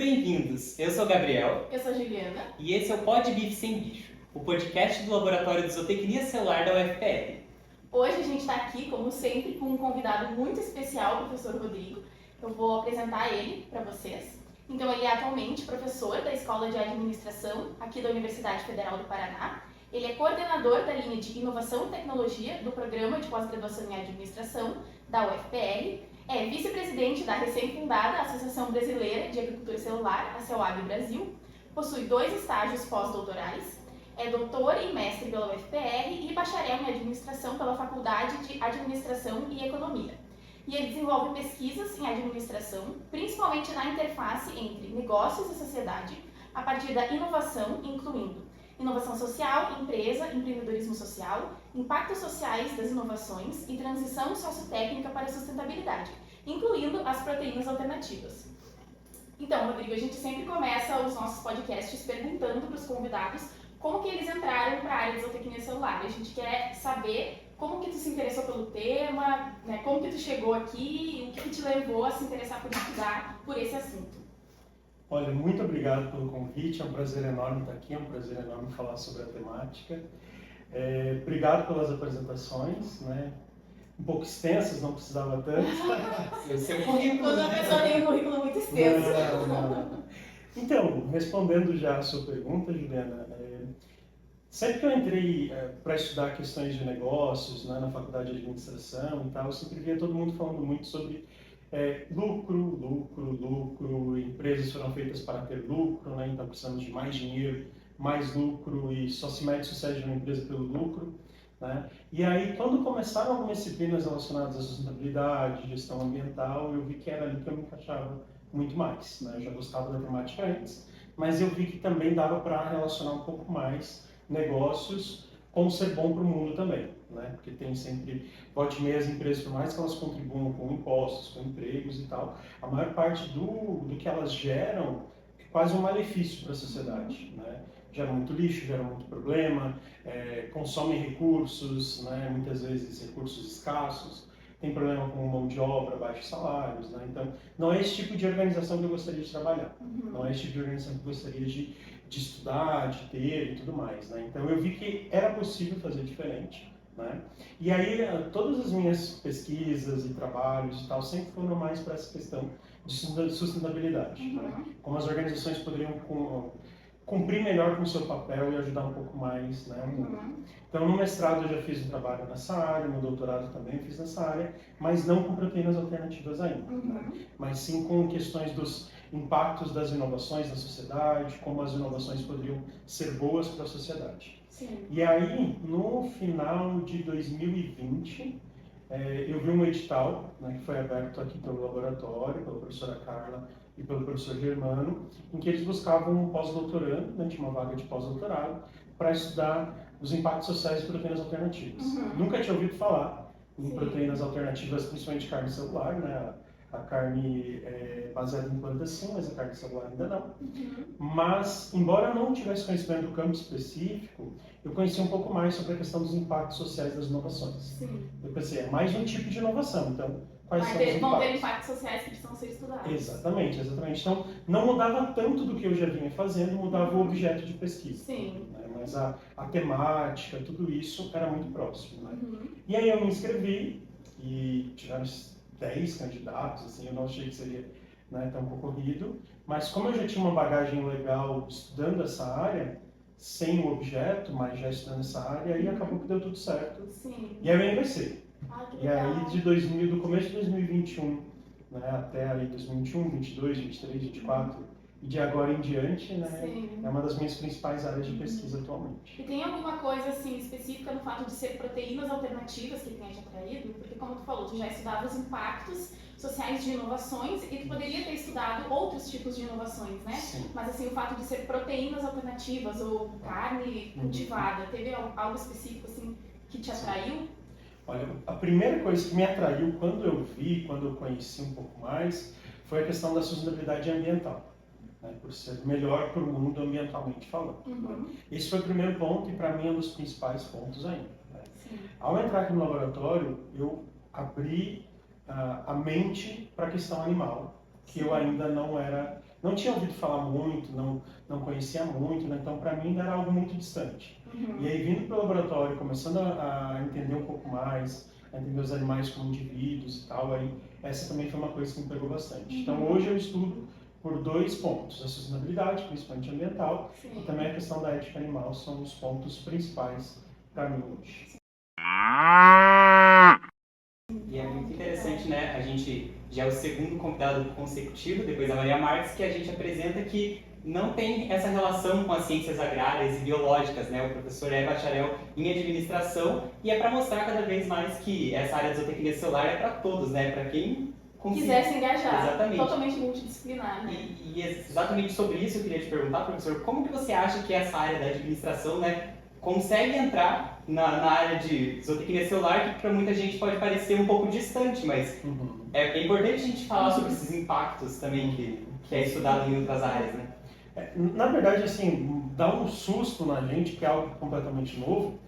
bem-vindos! Eu sou o Gabriel. Eu sou a Juliana. E esse é o Pod Bife Sem Bicho, o podcast do Laboratório de Zootecnia Celular da UFPR. Hoje a gente está aqui, como sempre, com um convidado muito especial, o professor Rodrigo. Eu vou apresentar ele para vocês. Então, ele é atualmente professor da Escola de Administração aqui da Universidade Federal do Paraná. Ele é coordenador da linha de Inovação e Tecnologia do Programa de Pós-Graduação em Administração da UFPR. É vice-presidente da recém-fundada Associação Brasileira de Agricultura Celular, a CELAB Brasil. Possui 2 estágios pós-doutorais. É doutor e mestre pela UFPR e bacharel em Administração pela Faculdade de Administração e Economia. E ele desenvolve pesquisas em administração, principalmente na interface entre negócios e sociedade, a partir da inovação, incluindo inovação social, empresa, empreendedorismo social, impactos sociais das inovações e transição sociotécnica para a sustentabilidade, incluindo as proteínas alternativas. Então, Rodrigo, a gente sempre começa os nossos podcasts perguntando para os convidados como que eles entraram para a área de zootecnia celular. A gente quer saber como que tu se interessou pelo tema, né, como que tu chegou aqui e o que te levou a se interessar por estudar por esse assunto. Olha, muito obrigado pelo convite, é um prazer enorme estar aqui, é um prazer enorme falar sobre a temática. Obrigado pelas apresentações, né? Um pouco extensas, não precisava tanto. Esse é o currículo. Quando a pessoa tem um currículo muito extenso. Não. Então, respondendo já a sua pergunta, Juliana, sempre que eu entrei para estudar questões de negócios, né, na faculdade de administração e tal, eu sempre via todo mundo falando muito sobre lucro, empresas foram feitas para ter lucro, né? Então precisamos de mais dinheiro, mais lucro e só se mede sucesso de uma empresa pelo lucro, né? E aí, quando começaram algumas disciplinas relacionadas à sustentabilidade, gestão ambiental, eu vi que era ali que eu me encaixava muito mais, né? Eu já gostava da temática antes, mas eu vi que também dava para relacionar um pouco mais negócios com ser bom para o mundo também, né? Porque tem sempre, volte e meia, as empresas, por mais que elas contribuam com impostos, com empregos e tal, a maior parte do que elas geram é quase um malefício para a sociedade, né? Geram muito lixo, geram muito problema, consomem recursos, né? Muitas vezes recursos escassos, tem problema com mão de obra, baixos salários, né? Então, não é esse tipo de organização que eu gostaria de trabalhar, não é esse tipo de organização que eu gostaria de estudar, de ter e tudo mais, né? Então eu vi que era possível fazer diferente, né? E aí todas as minhas pesquisas e trabalhos e tal sempre foram mais para essa questão de sustentabilidade, né? Como as organizações poderiam cumprir melhor com o seu papel e ajudar um pouco mais, né, o mundo. Então no mestrado eu já fiz um trabalho nessa área, no doutorado também eu fiz nessa área, mas não com proteínas alternativas ainda, né? Mas sim com questões dos impactos das inovações na sociedade, como as inovações poderiam ser boas para a sociedade. Sim. E aí, no final de 2020, eu vi um edital, né, que foi aberto aqui pelo laboratório, pela professora Carla e pelo professor Germano, em que eles buscavam um pós-doutorando, né, tinha uma vaga de pós-doutorado, para estudar os impactos sociais de proteínas alternativas. Nunca tinha ouvido falar em proteínas alternativas, principalmente carne celular, né? A carne baseada em plantas sim, mas a carne celular ainda não. Mas, embora eu não tivesse conhecimento do campo específico, eu conheci um pouco mais sobre a questão dos impactos sociais das inovações. Sim. Eu pensei, é mais um tipo de inovação, então quais são os impactos? Vão ter impactos sociais que precisam ser estudados. Exatamente. Então, não mudava tanto do que eu já vinha fazendo, mudava o objeto de pesquisa. Sim. Né? Mas a temática, tudo isso era muito próximo. Né? E aí eu me inscrevi e tiveram 10 candidatos, assim, eu não achei que seria, né, tão concorrido, mas como eu já tinha uma bagagem legal estudando essa área, sem o objeto, mas já estudando essa área, aí acabou que deu tudo certo. Sim. E aí eu ingressei. Que E aí legal. do começo de 2021, né, até aí 2021, 22, 23, 24, e de agora em diante, né, Sim. é uma das minhas principais áreas de pesquisa atualmente. E tem alguma coisa assim específica no fato de ser proteínas alternativas que tenha te atraído? Porque como tu falou, tu já estudava os impactos sociais de inovações e tu poderia ter estudado outros tipos de inovações, né? Sim. Mas assim, o fato de ser proteínas alternativas ou carne cultivada, teve algo específico assim que te atraiu? Olha, a primeira coisa que me atraiu quando eu conheci um pouco mais, foi a questão da sustentabilidade ambiental. Né, por ser melhor para o mundo ambientalmente falando. Né? Esse foi o primeiro ponto e para mim é um dos principais pontos ainda. Né? Ao entrar aqui no laboratório, eu abri a mente para a questão animal, que eu ainda não tinha ouvido falar muito, não conhecia muito, né? Então para mim era algo muito distante. E aí vindo para o laboratório, começando a entender um pouco mais, a entender os animais como indivíduos e tal, aí essa também foi uma coisa que me pegou bastante. Então hoje eu estudo por 2 pontos, a sustentabilidade, principalmente ambiental, Sim. e também a questão da ética animal são os pontos principais para mim hoje. E é muito interessante, né? A gente já é o segundo convidado consecutivo, depois da Maria Marques, que a gente apresenta que não tem essa relação com as ciências agrárias e biológicas, né? O professor é bacharel em administração e é para mostrar cada vez mais que essa área de zootecnia celular é para todos, né? Para quem quiser se engajar. Exatamente. Totalmente multidisciplinar, né? E exatamente sobre isso eu queria te perguntar, professor, como que você acha que essa área da administração, né, consegue entrar na área de zootecnia celular, que para muita gente pode parecer um pouco distante, mas é importante a gente falar sobre esses impactos também que é estudado em outras áreas, né? Na verdade, assim, dá um susto na gente, que é algo completamente novo,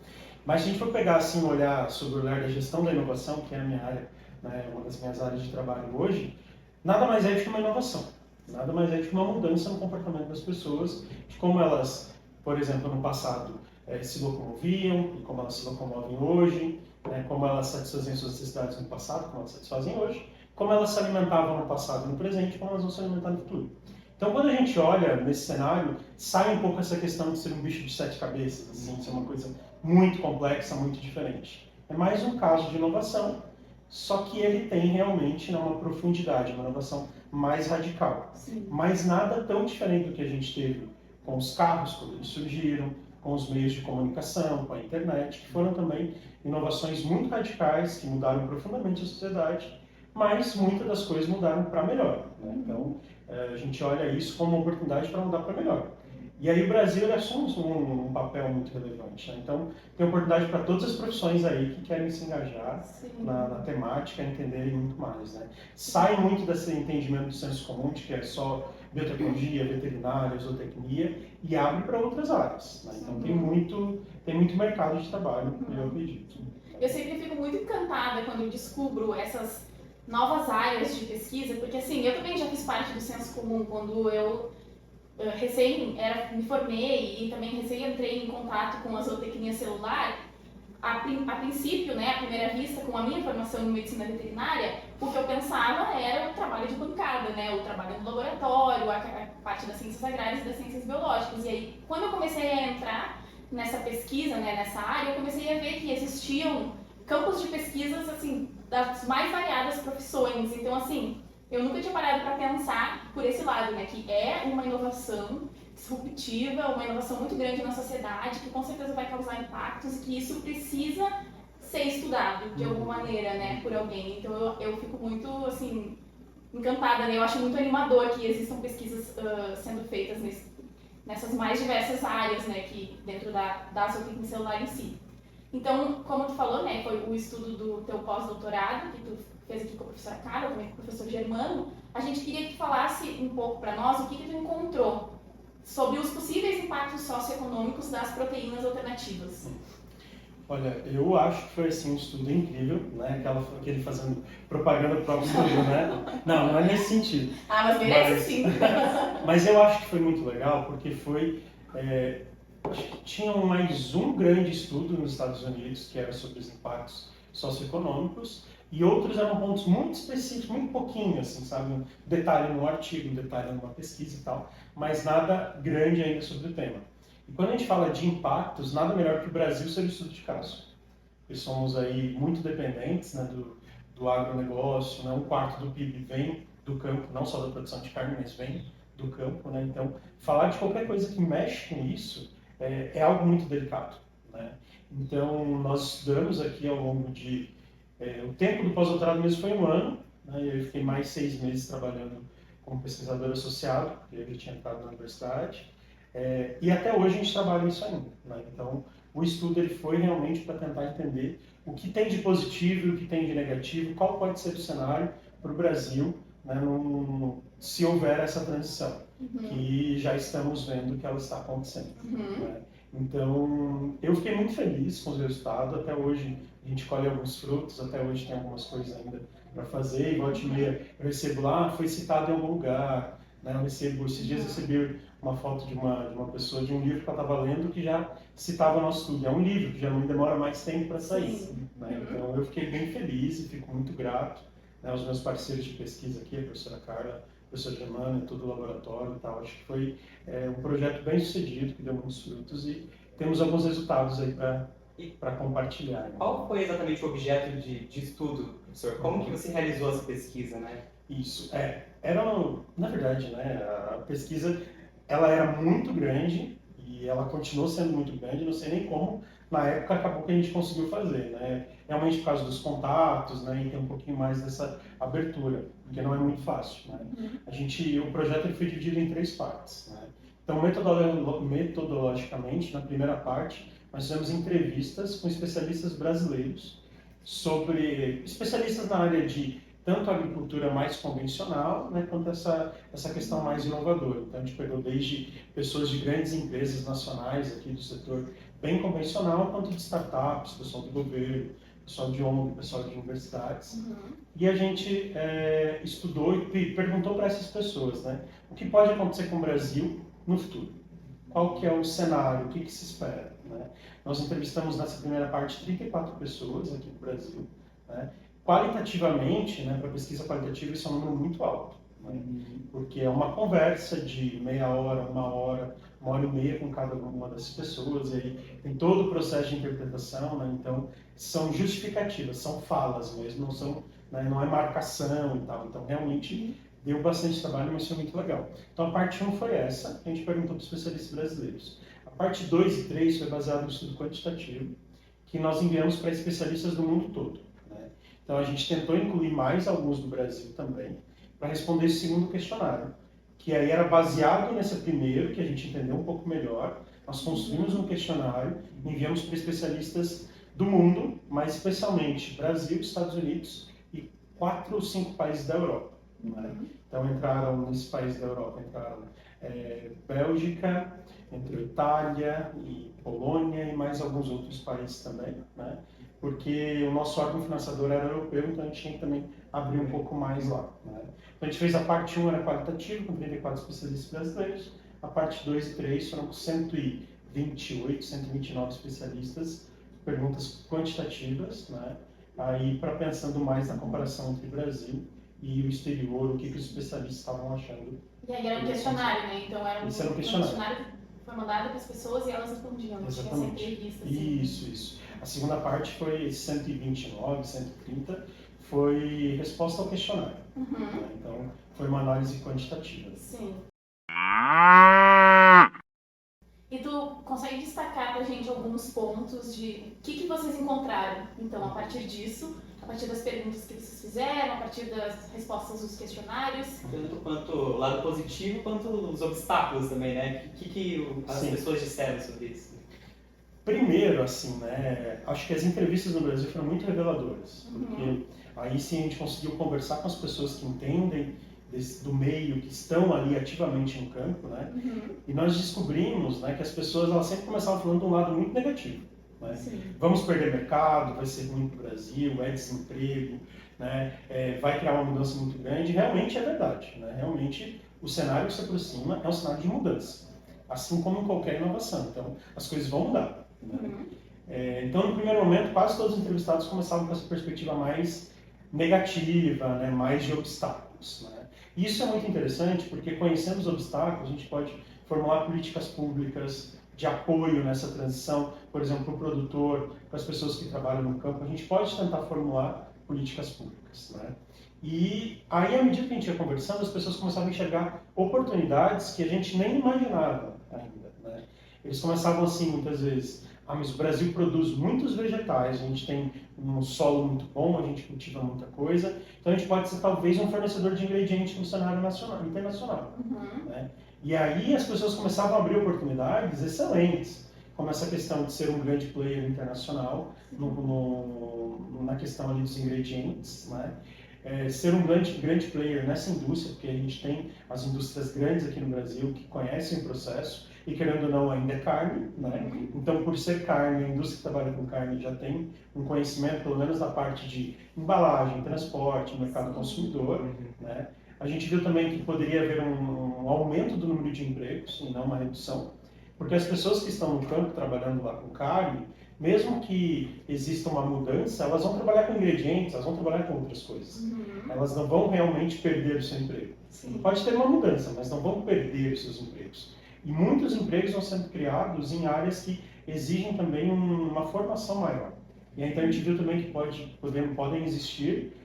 mas se a gente for pegar, assim, olhar sobre o olhar da gestão da inovação, que é a minha área, né, uma das minhas áreas de trabalho hoje, nada mais é do que uma inovação, nada mais é do que uma mudança no comportamento das pessoas, de como elas, por exemplo, no passado se locomoviam, e como elas se locomovem hoje, né, como elas satisfaziam suas necessidades no passado, como elas satisfazem hoje, como elas se alimentavam no passado e no presente, como elas vão se alimentar no futuro. Então, quando a gente olha nesse cenário, sai um pouco essa questão de ser um bicho de 7 cabeças, assim, ser uma coisa muito complexa, muito diferente. É mais um caso de inovação, só que ele tem realmente uma profundidade, uma inovação mais radical. Sim. Mas nada tão diferente do que a gente teve com os carros, quando eles surgiram, com os meios de comunicação, com a internet, que foram também inovações muito radicais, que mudaram profundamente a sociedade, mas muitas das coisas mudaram para melhor, né? Então, a gente olha isso como uma oportunidade para mudar para melhor. E aí o Brasil assume um papel muito relevante, né? Então, tem oportunidade para todas as profissões aí que querem se engajar na temática, entenderem muito mais, né? Sai muito desse entendimento do senso comum, de que é só biotecnologia, veterinária, zootecnia, e abre para outras áreas, né? Então, tem muito mercado de trabalho, eu acredito. Eu sempre fico muito encantada quando eu descubro essas novas áreas de pesquisa, porque assim, eu também já fiz parte do senso comum quando eu me formei e também recém entrei em contato com a zootecnia celular. A princípio, né, à primeira vista, com a minha formação em medicina veterinária, o que eu pensava era o trabalho de bancada, né, o trabalho no laboratório, a parte das ciências agrárias e das ciências biológicas. E aí, quando eu comecei a entrar nessa pesquisa, né, nessa área, eu comecei a ver que existiam campos de pesquisas, assim, das mais variadas profissões. Então, assim, eu nunca tinha parado para pensar por esse lado, né, que é uma inovação disruptiva, uma inovação muito grande na sociedade, que com certeza vai causar impactos e que isso precisa ser estudado de alguma maneira, né, por alguém. Então eu fico muito, assim, encantada, né, eu acho muito animador que existam pesquisas sendo feitas nessas mais diversas áreas, né, que dentro da zootecnia celular em si. Então, como tu falou, né, foi o estudo do teu pós-doutorado, que tu fez aqui com a professora Carla, também com o professor Germano, a gente queria que tu falasse um pouco para nós o que tu encontrou sobre os possíveis impactos socioeconômicos das proteínas alternativas. Olha, eu acho que foi assim, um estudo incrível, né? Aquele fazendo propaganda para o próprio estudo, né? Não é nesse sentido. Mas merece sim. Mas eu acho que foi muito legal, porque acho que tinha mais um grande estudo nos Estados Unidos, que era sobre os impactos socioeconômicos, e outros eram pontos muito específicos, muito pouquinho, assim, sabe? Um detalhe no artigo, um detalhe numa pesquisa e tal, mas nada grande ainda sobre o tema. E quando a gente fala de impactos, nada melhor que o Brasil ser o estudo de caso. Porque somos aí muito dependentes, né, do agronegócio, né? 1/4 do PIB vem do campo, não só da produção de carne, mas vem do campo, né? Então, falar de qualquer coisa que mexe com isso é algo muito delicado, né? Então, nós estudamos aqui ao longo de... o tempo do pós-doutorado mesmo foi 1 ano, né? E eu fiquei mais 6 meses trabalhando como pesquisador associado, porque eu já tinha entrado na universidade. E até hoje a gente trabalha nisso ainda, né? Então, o estudo ele foi realmente para tentar entender o que tem de positivo e o que tem de negativo, qual pode ser o cenário para o Brasil, né, se houver essa transição, que já estamos vendo que ela está acontecendo. Né? Então, eu fiquei muito feliz com os resultados, até hoje a gente colhe alguns frutos, até hoje tem algumas coisas ainda para fazer, e volta e meia eu recebo lá, foi citado em algum lugar, né? Eu recebo, esses dias recebi uma foto de uma pessoa de um livro que ela estava lendo que já citava o nosso estudo. É um livro que já não demora mais tempo para sair, né? Então eu fiquei bem feliz e fico muito grato, né, aos meus parceiros de pesquisa aqui, a professora Carla, a professora Germana, todo o laboratório e tal. Acho que foi um projeto bem sucedido, que deu muitos frutos e temos alguns resultados aí para compartilhar. Né? Qual foi exatamente o objeto de estudo, professor? Como que você realizou essa pesquisa, né? Isso, na verdade, né, a pesquisa, ela era muito grande e ela continuou sendo muito grande, não sei nem como, na época acabou que a gente conseguiu fazer, né, realmente por causa dos contatos, né, e ter um pouquinho mais dessa abertura, porque não é muito fácil, né. O projeto ele foi dividido em 3 partes, né. Então, metodologicamente, na primeira parte, nós fizemos entrevistas com especialistas brasileiros especialistas na área de tanto a agricultura mais convencional, né, quanto essa questão mais inovadora. Então, a gente pegou desde pessoas de grandes empresas nacionais aqui do setor bem convencional, quanto de startups, pessoal do governo, pessoal de ONG, pessoal de universidades. E a gente estudou e perguntou para essas pessoas, né, o que pode acontecer com o Brasil no futuro. Qual que é o cenário, o que se espera. Né? Nós entrevistamos nessa primeira parte 34 pessoas aqui no Brasil, né? Qualitativamente, né, para pesquisa qualitativa, isso é um número muito alto, né? Porque é uma conversa de meia hora, uma hora e meia com cada uma dessas pessoas, e aí tem todo o processo de interpretação, né? Então são justificativas, são falas mesmo, não é marcação e tal, então realmente deu bastante trabalho, mas foi muito legal. Então a parte 1 foi essa, a gente perguntou para os especialistas brasileiros. A parte 2 e 3 foi baseada no estudo quantitativo, que nós enviamos para especialistas do mundo todo. Então, a gente tentou incluir mais alguns do Brasil também, para responder esse segundo questionário, que aí era baseado nesse primeiro, que a gente entendeu um pouco melhor. Nós construímos um questionário, enviamos para especialistas do mundo, mas especialmente Brasil, Estados Unidos e 4 ou 5 países da Europa. Né? Então, nesse país da Europa, entraram Bélgica, entre Itália e Polônia e mais alguns outros países também, né? Porque o nosso órgão financiador era europeu, então a gente tinha que também abrir um pouco mais lá. Né? Então a gente fez a parte 1, era qualitativa, com 34 especialistas brasileiros, a parte 2 e 3 foram com 128, 129 especialistas, perguntas quantitativas, né? Aí para pensando mais na comparação entre Brasil e o exterior, o que os especialistas estavam achando. E aí era um questionário, né? Então era um questionário que foi mandado para as pessoas e elas respondiam, não tinha essa entrevista. Assim. Isso. A segunda parte foi 129, 130, foi resposta ao questionário. Né? Então, foi uma análise quantitativa. Sim. E tu consegue destacar pra gente alguns pontos de o que vocês encontraram, então, a partir disso, a partir das perguntas que vocês fizeram, a partir das respostas dos questionários? Tanto quanto o lado positivo, quanto os obstáculos também, né? O que as pessoas disseram sobre isso? Primeiro, assim, né, acho que as entrevistas no Brasil foram muito reveladoras, porque aí sim a gente conseguiu conversar com as pessoas que entendem do meio, que estão ali ativamente no campo, né, e nós descobrimos, né, que as pessoas elas sempre começavam falando de um lado muito negativo. Né? Vamos perder mercado, vai ser ruim para o Brasil, é desemprego, né, vai criar uma mudança muito grande. Realmente é verdade, né? Realmente o cenário que se aproxima é um cenário de mudança, assim como em qualquer inovação. Então, as coisas vão mudar. Né? Então, no primeiro momento, quase todos os entrevistados começavam com essa perspectiva mais negativa, né, mais de obstáculos. Né? E isso é muito interessante, porque conhecendo os obstáculos, a gente pode formular políticas públicas de apoio nessa transição, por exemplo, para o produtor, para as pessoas que trabalham no campo, a gente pode tentar formular políticas públicas. Né? E aí, à medida que a gente ia conversando, as pessoas começavam a enxergar oportunidades que a gente nem imaginava ainda. Né? Eles começavam assim, muitas vezes, mas o Brasil produz muitos vegetais, a gente tem um solo muito bom, a gente cultiva muita coisa, então a gente pode ser talvez um fornecedor de ingredientes no cenário internacional. Né? E aí as pessoas começavam a abrir oportunidades excelentes, como essa questão de ser um grande player internacional na questão ali dos ingredientes, né? ser um grande player nessa indústria, porque a gente tem as indústrias grandes aqui no Brasil que conhecem o processo e, querendo ou não, ainda é carne, né? Então, por ser carne, a indústria que trabalha com carne já tem um conhecimento, pelo menos na parte de embalagem, transporte, mercado consumidor, né? A gente viu também que poderia haver um aumento do número de empregos e não uma redução, porque as pessoas que estão no campo trabalhando lá com carne, mesmo que exista uma mudança, elas vão trabalhar com ingredientes, elas vão trabalhar com outras coisas. Elas não vão realmente perder o seu emprego. Sim. Pode ter uma mudança, mas não vão perder os seus empregos. E muitos empregos vão sendo criados em áreas que exigem também uma formação maior. E aí, então a gente viu também que podem existir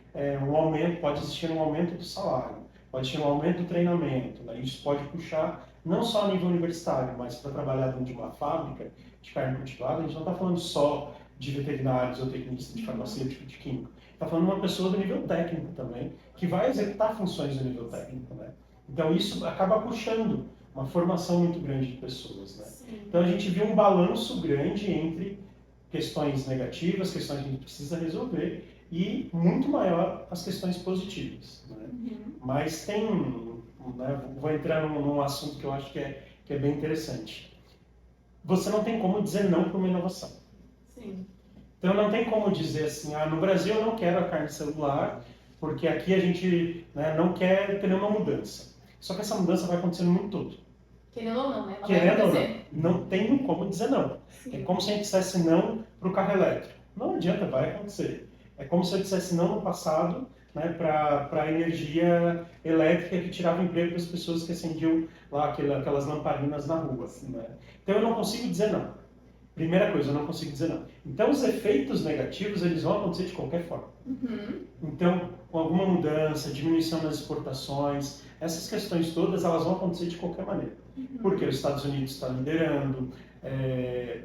pode existir um aumento do salário, pode ter um aumento do treinamento, né? Isso pode puxar não só a nível universitário, mas para trabalhar dentro de uma fábrica de carne cultivada, a gente não está falando só de veterinários ou tecnistas de farmacêutico, de químico. Está falando de uma pessoa do nível técnico também, que vai executar funções do nível técnico, né? Então isso acaba puxando uma formação muito grande de pessoas, né? Sim. Então a gente viu um balanço grande entre questões negativas, questões que a gente precisa resolver, e muito maior as questões positivas, né? Mas vou entrar num assunto que eu acho que é bem interessante. Você não tem como dizer não para uma inovação. Sim. Então não tem como dizer assim, no Brasil eu não quero a carne celular, porque aqui a gente, né, não quer ter nenhuma mudança. Só que essa mudança vai acontecer no mundo todo. Querendo ou não, né? Querendo ou não tem como dizer não. Sim. É como se a gente dissesse não para o carro elétrico. Não adianta, vai acontecer. É como se eu dissesse não no passado, né, para a energia elétrica que tirava emprego das pessoas que acendiam lá aquelas lamparinas na rua. Né? Então eu não consigo dizer não. Primeira coisa, eu não consigo dizer não. Então os efeitos negativos, eles vão acontecer de qualquer forma. Então, com alguma mudança, diminuição nas exportações, essas questões todas, elas vão acontecer de qualquer maneira. Porque os Estados Unidos estão liderando,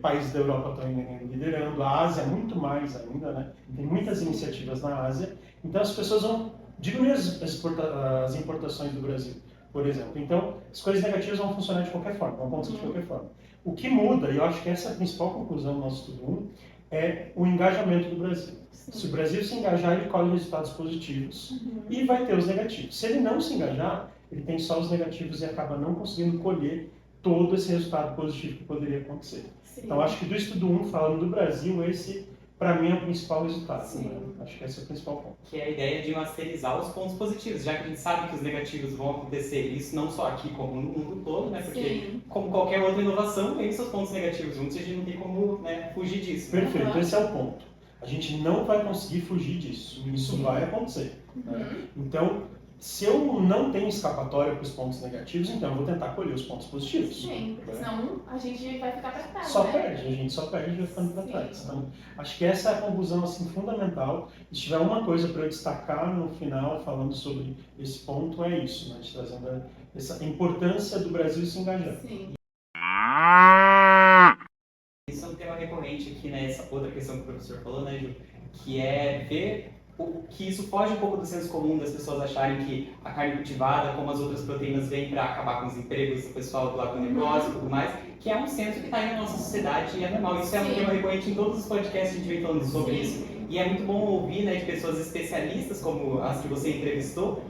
países da Europa estão liderando, a Ásia muito mais ainda, né? Tem muitas iniciativas na Ásia. Então as pessoas vão diminuir as importações do Brasil, por exemplo. Então as coisas negativas vão funcionar de qualquer forma, vão acontecer de qualquer forma. O que muda, e eu acho que essa é a principal conclusão do nosso estudo 1, é o engajamento do Brasil. Se o Brasil se engajar, ele colhe resultados positivos e vai ter os negativos. Se ele não se engajar, ele tem só os negativos e acaba não conseguindo colher todo esse resultado positivo que poderia acontecer. Sim. Então, acho que do estudo 1, falando do Brasil, esse, para mim, é o principal resultado. Né? Acho que esse é o principal ponto. Que é a ideia de masterizar os pontos positivos, já que a gente sabe que os negativos vão acontecer, isso não só aqui, como no mundo todo, né? Porque, como qualquer outra inovação, tem seus pontos negativos juntos e a gente não tem como, né, fugir disso. Perfeito, esse é o ponto. A gente não vai conseguir fugir disso. Isso vai acontecer. Né? Então, se eu não tenho escapatória para os pontos negativos, então eu vou tentar colher os pontos positivos. Sim, porque senão a gente vai ficar para trás. Só perde, a gente só perde e vai ficando para trás. Então, acho que essa é a conclusão assim, fundamental. E se tiver uma coisa para eu destacar no final, falando sobre esse ponto, é isso, né? Trazendo essa importância do Brasil se engajar. Sim. Isso é um tema recorrente aqui, né? Essa outra questão que o professor falou, né, Ju? Que é ver que isso foge um pouco do senso comum das pessoas acharem que a carne cultivada, como as outras proteínas, vem para acabar com os empregos do pessoal do agronegócio e tudo mais, que é um senso que está aí na nossa sociedade e é normal. Isso é um tema recorrente em todos os podcasts que a gente vem falando sobre isso. E é muito bom ouvir, né, de pessoas especialistas, como as que você entrevistou,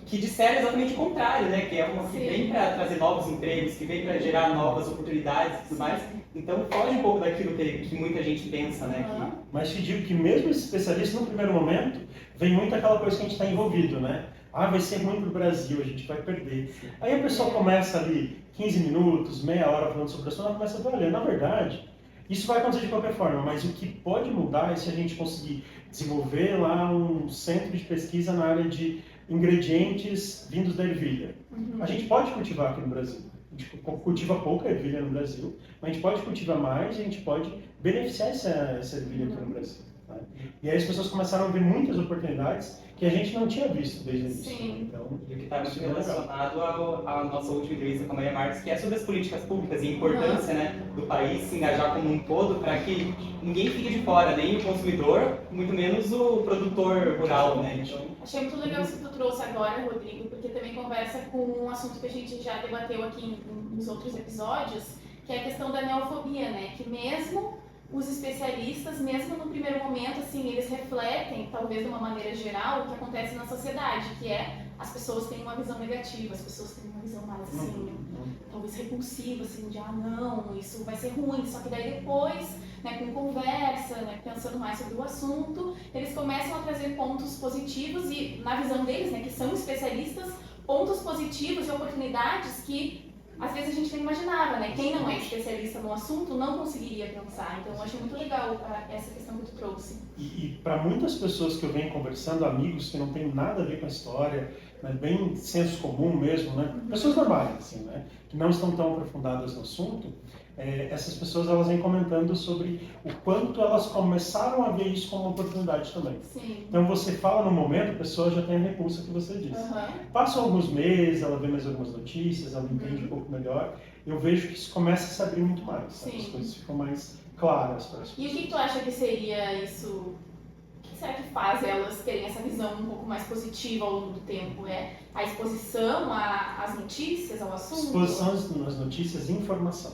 que disseram exatamente o contrário, né? Que é uma que vem para trazer novos empregos, que vem para gerar novas oportunidades e tudo mais. Então foge um pouco daquilo que muita gente pensa, né? Mas te digo que mesmo esse especialista, no primeiro momento, vem muito aquela coisa que a gente está envolvido, né? Vai ser ruim para o Brasil, a gente vai perder. Aí a pessoa começa ali 15 minutos, meia hora falando sobre o assunto, ela começa a ver, olha, na verdade, isso vai acontecer de qualquer forma, mas o que pode mudar é se a gente conseguir desenvolver lá um centro de pesquisa na área de ingredientes vindos da ervilha. A gente pode cultivar aqui no Brasil. A gente cultiva pouca ervilha no Brasil, mas a gente pode cultivar mais e a gente pode beneficiar essa ervilha aqui no Brasil. Tá? E aí as pessoas começaram a ver muitas oportunidades que a gente não tinha visto desde o início. Então, e o que está muito relacionado à nossa última entrevista com a Maria Marques, que é sobre as políticas públicas e a importância, né, do país se engajar como um todo para que ninguém fique de fora, nem o consumidor, muito menos o produtor rural, né? Então, achei muito legal isso que tu trouxe agora, Rodrigo, porque também conversa com um assunto que a gente já debateu aqui nos outros episódios, que é a questão da neofobia, né? Que mesmo os especialistas, mesmo no primeiro momento, assim, eles refletem, talvez de uma maneira geral, o que acontece na sociedade, que é as pessoas têm uma visão negativa, as pessoas têm uma visão mais assim, talvez repulsiva, assim, de não, isso vai ser ruim, só que daí depois, né, com conversa, né, pensando mais sobre o assunto, eles começam a trazer pontos positivos e, na visão deles, né, que são especialistas, pontos positivos e oportunidades que às vezes a gente nem imaginava, né? Quem não é especialista no assunto não conseguiria pensar. Então eu achei muito legal essa questão que tu trouxe. E para muitas pessoas que eu venho conversando, amigos que não têm nada a ver com a história, né, bem senso comum mesmo, né? Pessoas normais, assim, né? Que não estão tão aprofundadas no assunto, essas pessoas elas vêm comentando sobre o quanto elas começaram a ver isso como uma oportunidade também. Sim. Então você fala no momento, a pessoa já tem a repulsa que você disse. Passam alguns meses, ela vê mais algumas notícias, ela entende um pouco melhor. Eu vejo que isso começa a se abrir muito mais, sabe? As coisas ficam mais claras para as pessoas. E o que tu acha que seria isso? O que será que faz elas terem essa visão um pouco mais positiva ao longo do tempo? É a exposição às notícias, ao assunto? Exposição às notícias e informação.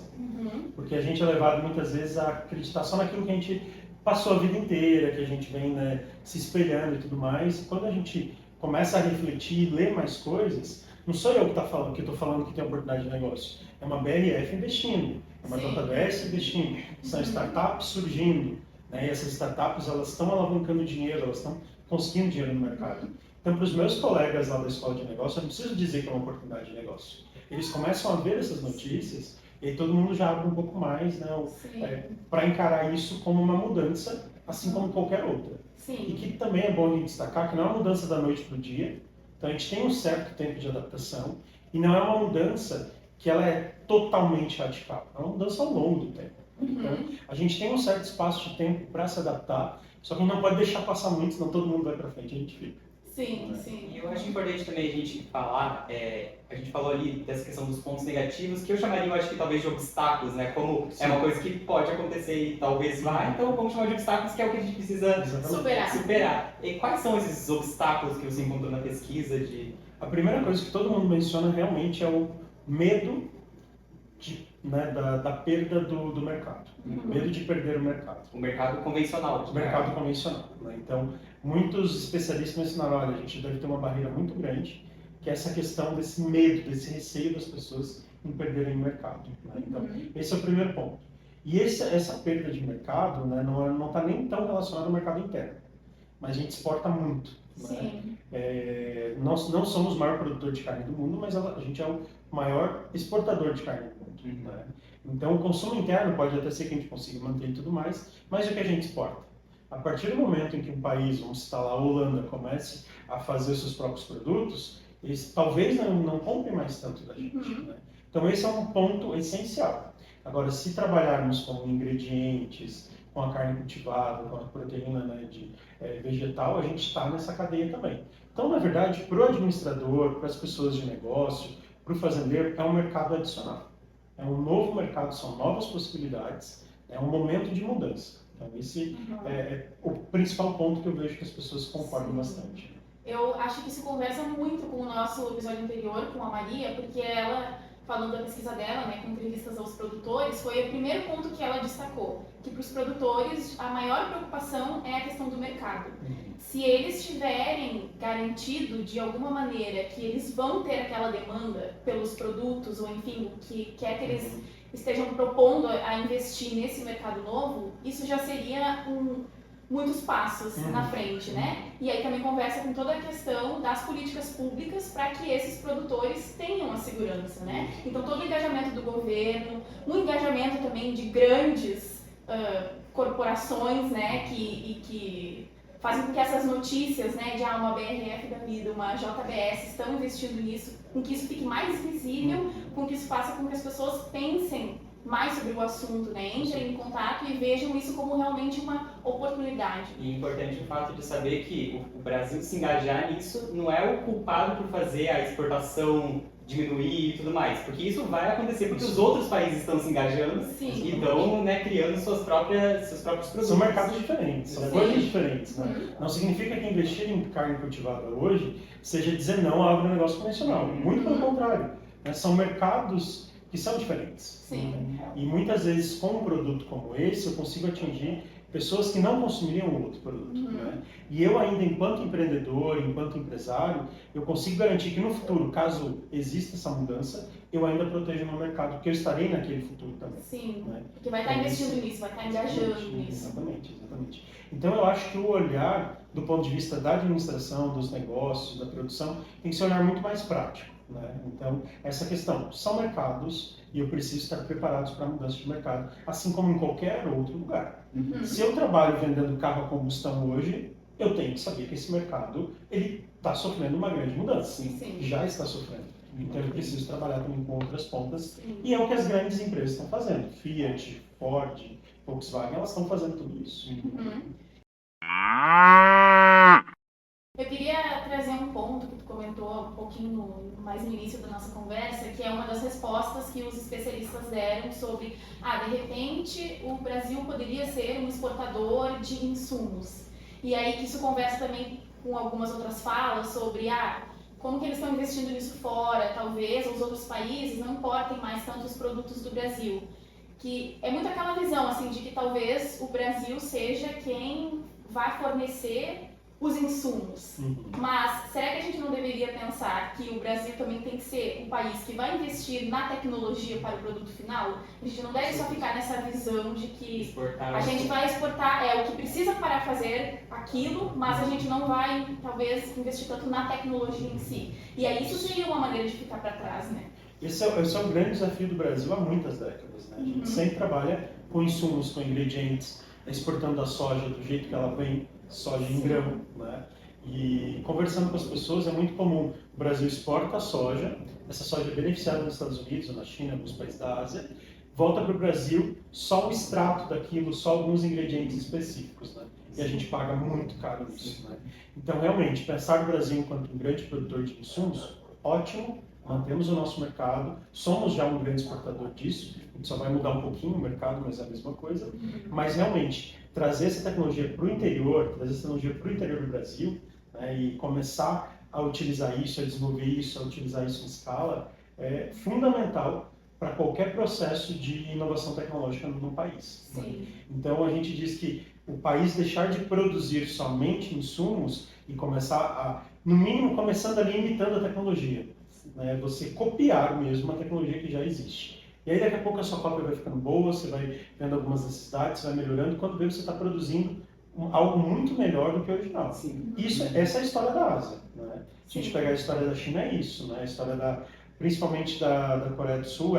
Porque a gente é levado muitas vezes a acreditar só naquilo que a gente passou a vida inteira, que a gente vem, né, se espelhando e tudo mais. E quando a gente começa a refletir e ler mais coisas, não sou eu que estou falando que tem oportunidade de negócio. É uma BRF investindo, é uma JBS investindo, são startups surgindo. Né, e essas startups elas estão alavancando dinheiro, elas estão conseguindo dinheiro no mercado. Então, para os meus colegas lá da escola de negócio, eu não preciso dizer que é uma oportunidade de negócio. Eles começam a ver essas notícias e aí todo mundo já abre um pouco mais, né, para encarar isso como uma mudança, assim como qualquer outra. Sim. E que também é bom a gente destacar que não é uma mudança da noite para o dia, então a gente tem um certo tempo de adaptação e não é uma mudança que ela é totalmente radical, é uma mudança ao longo do tempo. Então, a gente tem um certo espaço de tempo para se adaptar, só que não pode deixar passar muito, senão todo mundo vai para frente e a gente fica. Sim, sim. E eu acho importante também a gente falar, a gente falou ali dessa questão dos pontos negativos, que eu chamaria, eu acho que talvez de obstáculos, né? Como é uma coisa que pode acontecer e talvez vá, então vamos chamar de obstáculos, que é o que a gente precisa superar. E quais são esses obstáculos que você encontrou na pesquisa? A primeira coisa que todo mundo menciona realmente é o medo da perda do mercado. Medo de perder o mercado. O mercado convencional. O mercado convencional. Né? Então, muitos especialistas mencionaram, olha, a gente deve ter uma barreira muito grande, que é essa questão desse medo, desse receio das pessoas em perderem o mercado. Né? Então, esse é o primeiro ponto. E essa perda de mercado, né, não está nem tão relacionada ao mercado interno, mas a gente exporta muito. Sim. Né? Nós não somos o maior produtor de carne do mundo, mas a gente é o maior exportador de carne do mundo. Né? Então, o consumo interno pode até ser que a gente consiga manter e tudo mais, mas o que a gente exporta? A partir do momento em que um país, vamos citar lá a Holanda, comece a fazer os seus próprios produtos, eles talvez não comprem mais tanto da gente. Né? Então, esse é um ponto essencial. Agora, se trabalharmos com ingredientes, com a carne cultivada, com a proteína, né, vegetal, a gente está nessa cadeia também. Então, na verdade, para o administrador, para as pessoas de negócio, para o fazendeiro, é um mercado adicional. É um novo mercado, são novas possibilidades, é um momento de mudança. Então, esse é o principal ponto que eu vejo que as pessoas concordam bastante. Eu acho que isso conversa muito com o nosso episódio anterior, com a Maria, porque ela, falando da pesquisa dela, né, com entrevistas aos produtores, foi o primeiro ponto que ela destacou, que para os produtores a maior preocupação é a questão do mercado. Se eles tiverem garantido de alguma maneira que eles vão ter aquela demanda pelos produtos, ou enfim, o que quer que eles estejam propondo a investir nesse mercado novo, isso já seria muitos passos na frente, né? E aí também conversa com toda a questão das políticas públicas para que esses produtores tenham a segurança, né? Então todo o engajamento do governo, o engajamento também de grandes corporações, né? Que fazem com que essas notícias, né, de uma BRF da vida, uma JBS, estão investindo nisso, com que isso fique mais visível, com que isso faça com que as pessoas pensem mais sobre o assunto, né? Entrem em contato e vejam isso como realmente uma oportunidade. E é importante o fato de saber que o Brasil se engajar nisso não é o culpado por fazer a exportação diminuir e tudo mais, porque isso vai acontecer porque os outros países estão se engajando e estão, né, criando seus próprios produtos. São mercados diferentes, são coisas diferentes. Né? Não significa que investir em carne cultivada hoje seja dizer não ao agronegócio convencional, muito pelo contrário. Né? São mercados que são diferentes. Sim. E muitas vezes, com um produto como esse, eu consigo atingir pessoas que não consumiriam outro produto. Né? E eu ainda, enquanto empreendedor, enquanto empresário, eu consigo garantir que no futuro, caso exista essa mudança, eu ainda protejo o meu mercado, porque eu estarei naquele futuro também. Sim, né? porque vai estar investindo nisso, vai estar engajando nisso. Exatamente. Então eu acho que o olhar, do ponto de vista da administração, dos negócios, da produção, tem que ser um olhar muito mais prático. Né? Então, essa questão, são mercados e eu preciso estar preparado para a mudança de mercado, assim como em qualquer outro lugar. Se eu trabalho vendendo carro a combustão hoje, eu tenho que saber que esse mercado está sofrendo uma grande mudança. Sim. Já está sofrendo. Então eu preciso trabalhar também com outras pontas. Sim. E é o que as grandes empresas estão fazendo. Fiat, Ford, Volkswagen, elas estão fazendo tudo isso. Eu queria trazer um ponto que tu comentou um pouquinho mais no início da nossa conversa, que é uma das respostas que os especialistas deram sobre, de repente o Brasil poderia ser um exportador de insumos. E aí que isso conversa também com algumas outras falas sobre, como que eles estão investindo nisso fora, talvez os outros países não importem mais tanto os produtos do Brasil. Que é muito aquela visão, assim, de que talvez o Brasil seja quem vai fornecer os insumos. Mas será que a gente não deveria pensar que o Brasil também tem que ser um país que vai investir na tecnologia para o produto final? A gente não deve só ficar nessa visão de que a gente vai exportar o que precisa para fazer aquilo, mas a gente não vai, talvez, investir tanto na tecnologia em si. E aí isso seria uma maneira de ficar para trás, né? Esse é um grande desafio do Brasil há muitas décadas. Né? A gente sempre trabalha com insumos, com ingredientes, exportando a soja do jeito que ela vem, soja em grão. Né? E conversando com as pessoas é muito comum. O Brasil exporta a soja, essa soja é beneficiada nos Estados Unidos, ou na China, alguns países da Ásia, volta para o Brasil só o extrato daquilo, só alguns ingredientes específicos. Né? E a gente paga muito caro nisso. Né? Então, realmente, pensar o Brasil enquanto um grande produtor de insumos, ótimo. Mantemos o nosso mercado, somos já um grande exportador disso, a gente só vai mudar um pouquinho o mercado, mas é a mesma coisa. Mas realmente, trazer essa tecnologia para o interior, trazer essa tecnologia para o interior do Brasil, né, e começar a utilizar isso, a desenvolver isso, a utilizar isso em escala, é fundamental para qualquer processo de inovação tecnológica no país. Sim. Então a gente diz que o país deixar de produzir somente insumos e começar no mínimo, começando ali imitando a tecnologia. Né, você copiar mesmo uma tecnologia que já existe. E aí daqui a pouco a sua cópia vai ficando boa, você vai vendo algumas necessidades, vai melhorando, quando vê você está produzindo algo muito melhor do que o original. Essa é a história da Ásia. Né? Se a gente pegar a história da China, é isso. Né? A história principalmente da Coreia do Sul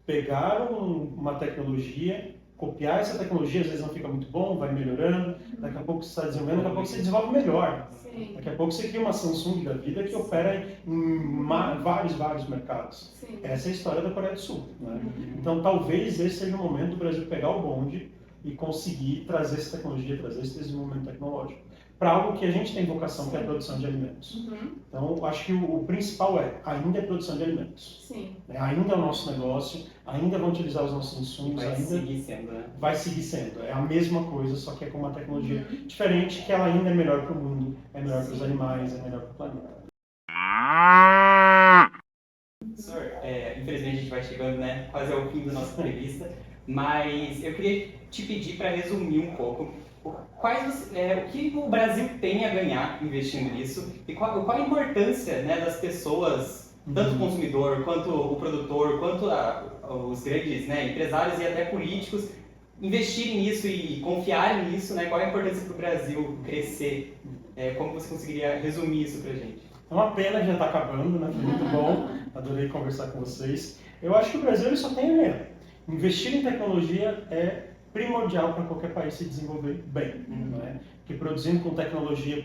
pegar uma tecnologia, copiar essa tecnologia, às vezes não fica muito bom, vai melhorando, daqui a pouco você está desenvolvendo, daqui a pouco você desenvolve melhor. Sim. Daqui a pouco você cria uma Samsung da vida que opera em vários mercados. Sim. Essa é a história da Coreia do Sul. Né? Então, talvez esse seja o momento do Brasil pegar o bonde e conseguir trazer essa tecnologia, trazer esse desenvolvimento tecnológico para algo que a gente tem vocação, que é a produção de alimentos. Então, acho que o principal ainda é a produção de alimentos. Sim. Ainda é o nosso negócio, ainda vão utilizar os nossos insumos, vai seguir sendo, né? Vai seguir sendo. É a mesma coisa, só que é com uma tecnologia diferente, que ela ainda é melhor para o mundo, é melhor para os animais, é melhor para o planeta. Professor, infelizmente a gente vai chegando, né, quase ao fim da nossa entrevista, mas eu queria te pedir para resumir um pouco o que o Brasil tem a ganhar investindo nisso e qual a importância, né, das pessoas, tanto o consumidor, quanto o produtor, quanto os grandes, né, empresários e até políticos, investirem nisso e confiarem nisso, né? Qual a importância para o Brasil crescer? Como você conseguiria resumir isso para a gente? É uma pena que já está acabando, né? Foi muito bom, adorei conversar com vocês. Eu acho que o Brasil ele só tem a ganhar. Investir em tecnologia é primordial para qualquer país se desenvolver bem. Né? Porque produzindo com tecnologia,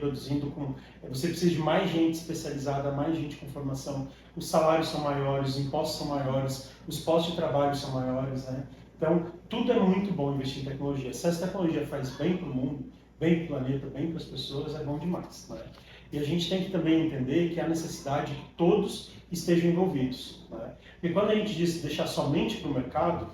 você precisa de mais gente especializada, mais gente com formação, os salários são maiores, os impostos são maiores, os postos de trabalho são maiores. Né? Então, tudo é muito bom investir em tecnologia. Se essa tecnologia faz bem para o mundo, bem para o planeta, bem para as pessoas, é bom demais. Né? E a gente tem que também entender que há necessidade que todos estejam envolvidos. Né? E quando a gente diz deixar somente para o mercado,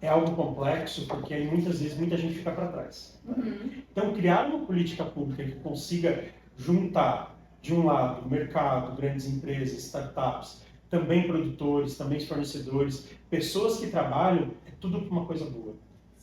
é algo complexo, porque aí muitas vezes muita gente fica para trás. Né? Então, criar uma política pública que consiga juntar, de um lado, mercado, grandes empresas, startups, também produtores, também fornecedores, pessoas que trabalham, é tudo uma coisa boa.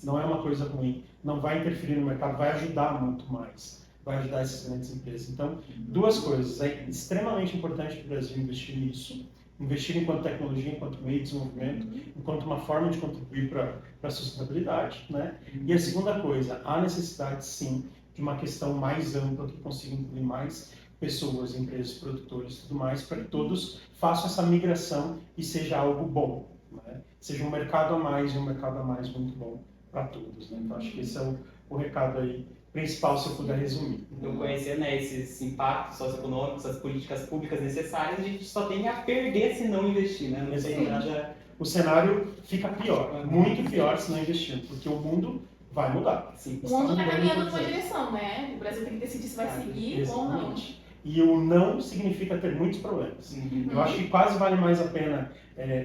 Não é uma coisa ruim, não vai interferir no mercado, vai ajudar muito mais, vai ajudar essas grandes empresas. Então, duas coisas, é extremamente importante para o Brasil investir nisso, investir enquanto tecnologia, enquanto meio de desenvolvimento, enquanto uma forma de contribuir para a sustentabilidade, né? E a segunda coisa, há necessidade sim de uma questão mais ampla que consiga incluir mais pessoas, empresas, produtores, tudo mais, para que todos façam essa migração e seja algo bom, né? Seja um mercado a mais e um mercado a mais muito bom para todos, né? Então acho que esse é o recado aí principal, se eu puder resumir. Então, conhecendo, né, esses impactos socioeconômicos, as políticas públicas necessárias, a gente só tem a perder se não investir, né? Não tem nada... O cenário fica pior, muito pior se não investir, porque o mundo vai mudar. Sim. O mundo está caminhando numa direção, né? O Brasil tem que decidir se vai seguir Exatamente. ou não. E o não significa ter muitos problemas. Eu acho que quase vale mais a pena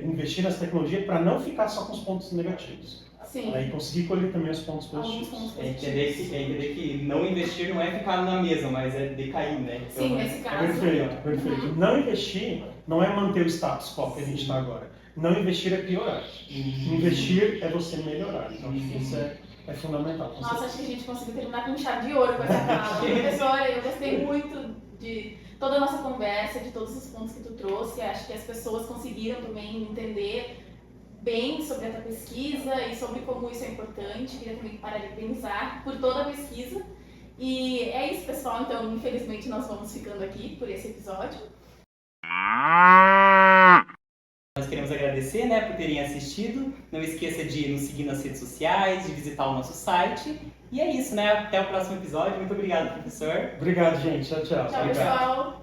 investir nessa tecnologia para não ficar só com os pontos negativos. Sim. E conseguir colher também os pontos positivos. É entender que não investir não é ficar na mesa, mas é decair, né? Então, Sim, nesse caso. Perfeito, perfeito. Não investir não é manter o status quo que a gente está agora. Não investir é piorar. Investir é você melhorar. Então, acho que isso é fundamental. Nossa, acho que a gente conseguiu terminar com chave de ouro com essa fala. Professora, eu gostei muito de toda a nossa conversa, de todos os pontos que tu trouxe. Acho que as pessoas conseguiram também entender bem sobre a tua pesquisa e sobre como isso é importante. Queria também parabenizar por toda a pesquisa. E é isso, pessoal. Então, infelizmente, nós vamos ficando aqui por esse episódio. Nós queremos agradecer, né, por terem assistido. Não esqueça de nos seguir nas redes sociais, de visitar o nosso site. E é isso, né? Até o próximo episódio. Muito obrigado, professor. Obrigado, gente. Tchau, tchau. Tchau, pessoal.